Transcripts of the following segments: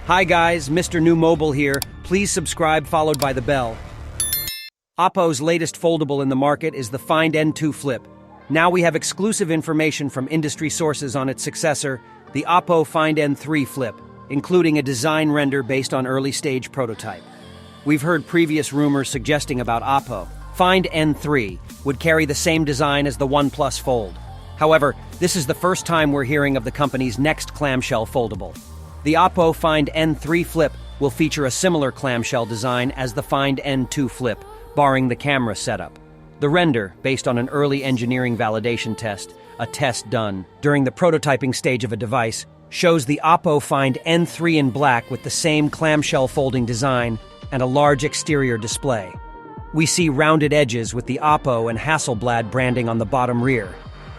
Hi guys, Mrnewmobile here. Please subscribe followed by the bell. Oppo's latest foldable in the market is the Find N3 Flip. Now we have exclusive information from industry sources on its successor, the Oppo Find N3 Flip, including a design render based on early-stage prototype. We've heard previous rumors suggesting about Oppo Find N3 would carry the same design as the OnePlus Fold. However, this is the first time we're hearing of the company's next clamshell foldable. The Oppo Find N3 Flip will feature a similar clamshell design as the Find N2 Flip, barring the camera setup. The render, based on an early engineering validation test, a test done during the prototyping stage of a device, shows the Oppo Find N3 in black with the same clamshell folding design and a large exterior display. We see rounded edges with the Oppo and Hasselblad branding on the bottom rear.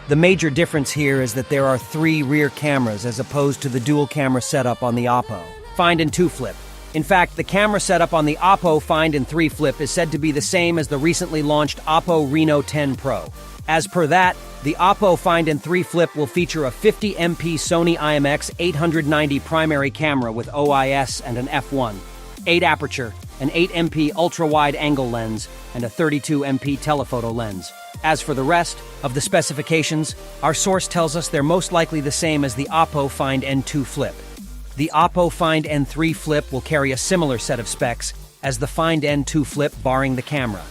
The major difference here is that there are 3 rear cameras as opposed to the dual camera setup on the Oppo Find N2 Flip. In fact, the camera setup on the Oppo Find N3 Flip is said to be the same as the recently launched Oppo Reno 10 Pro. As per that, the Oppo Find N3 Flip will feature a 50MP Sony IMX890 primary camera with OIS and an f1, 8 aperture, an 8MP ultra-wide angle lens, and a 32MP telephoto lens. As for the rest of the specifications, our source tells us they're most likely the same as the Oppo Find N2 Flip. The Oppo Find N3 Flip will carry a similar set of specs as the Find N2 Flip barring the camera.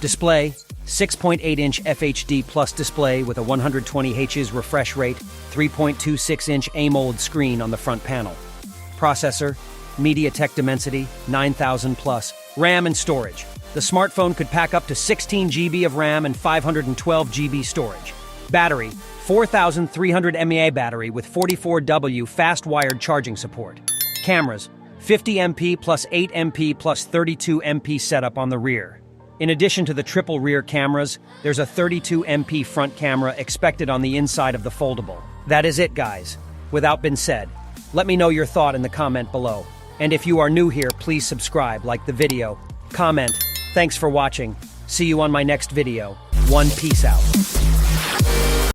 Display, 6.8-inch FHD Plus display with a 120Hz refresh rate, 3.26-inch AMOLED screen on the front panel. Processor, MediaTek Dimensity 9000 Plus, RAM and storage. The smartphone could pack up to 16 GB of RAM and 512 GB storage. Battery, 4300 mAh battery with 44W fast-wired charging support. Cameras, 50MP plus 8MP plus 32MP setup on the rear. In addition to the triple rear cameras, there's a 32MP front camera expected on the inside of the foldable. That is it, guys. Without been said, let me know your thought in the comment below. And if you are new here, please subscribe, like the video, comment. Thanks for watching. See you on my next video. Peace out.